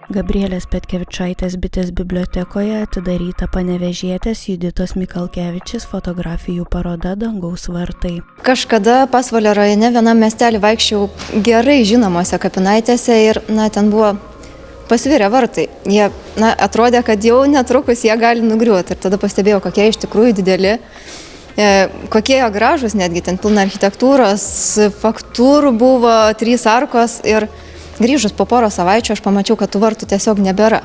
Gabrielės Petkevičaitės bitės bibliotekoje atidaryta panevėžietės Juditos Mikalkevičės fotografijų paroda Dangaus vartai. Kažkada Pasvalio rajone vienam miestelį vaikščiau gerai žinomose kapinaitėse ir ten buvo pasvirę vartai. Jie atrodė, kad jau netrukus jie gali nugriuoti. Ir tada pastebėjau, kokie iš tikrųjų dideli, kokie jie gražus, netgi ten pilna architektūros, faktūrų buvo, 3 arkos ir grįžus po porą savaičių aš pamačiau, kad tų vartų tiesiog nebėra.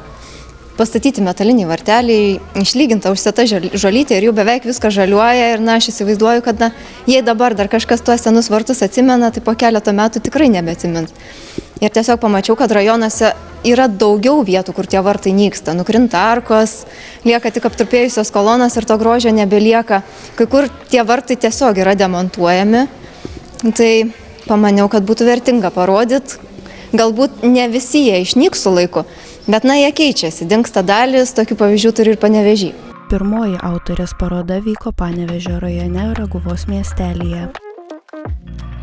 Pastatyti metaliniai varteliai, išlyginta užsėta žolytė ir jų beveik viskas žaliuoja ir aš įsivaizduoju, kad jei dabar dar kažkas tuos senus vartus atsimena, tai po keletą metų tikrai nebeatsimins. Ir tiesiog pamačiau, kad rajonuose yra daugiau vietų, kur tie vartai nyksta. Nukrinta arkos, lieka tik aptrupėjusios kolonos ir to grožio nebelieka. Kai kur tie vartai tiesiog yra demontuojami. Tai pamaniau, kad būtų vertinga parodyti. Galbūt ne visi jie išnyks su laiku, bet jie keičiasi, dingsta dalis, tokių pavyzdžių turi ir Panevėžy. Pirmoji autorės paroda vyko Panevėžio rajone Raguvos miestelyje.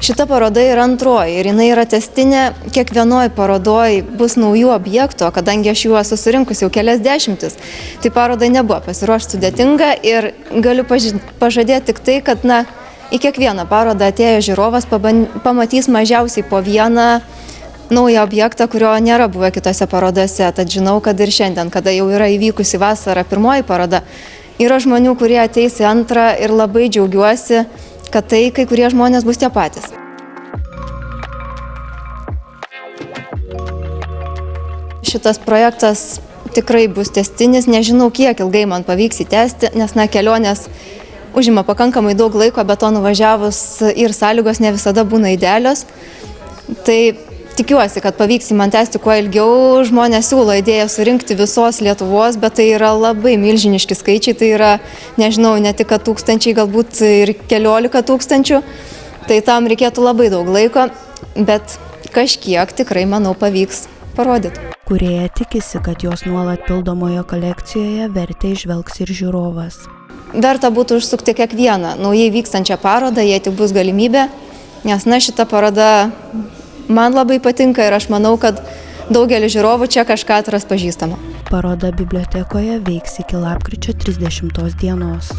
Šita paroda yra antroji ir jinai yra tęstinė, kiekvienoj parodoj bus naujų objektų, kadangi aš jų esu surinkus jau kelias dešimtis, tai parodai nebuvo pasiruošti sudėtinga ir galiu pažadėti tik tai, kad į kiekvieną parodą atėjo žiūrovas pamatys mažiausiai po vieną naują objektą, kurio nėra buvę kitose parodose. Tad žinau, kad ir šiandien, kada jau yra įvykusi vasarą pirmoji paroda, yra žmonių, kurie ateis į antrą ir labai džiaugiuosi, kad tai kai kurie žmonės bus tie patys. Šitas projektas tikrai bus tęstinis, nežinau, kiek ilgai man pavyks įtęsti, nes kelionės užima pakankamai daug laiko, bet to nuvažiavus ir sąlygos ne visada būna idealios. Tai tikiuosi, kad pavyks man tęsti kuo ilgiau. Žmonės siūlo idėją surinkti visos Lietuvos, bet tai yra labai milžiniški skaičiai, tai yra, nežinau, ne tik tūkstančiai, galbūt ir keliolika tūkstančių. Tai tam reikėtų labai daug laiko, bet kažkiek tikrai, manau, pavyks parodyti. Kūrėja tikisi, kad jos nuolat pildomoje kolekcijoje vertę išvelgs ir žiūrovas. Verta būtų užsukti kiekvieną naujai vykstančią parodą, jei tik bus galimybė, nes šita paroda man labai patinka ir aš manau, kad daugelis žiūrovų čia kažką atras pažįstama. Paroda bibliotekoje veiks iki lapkričio 30 dienos.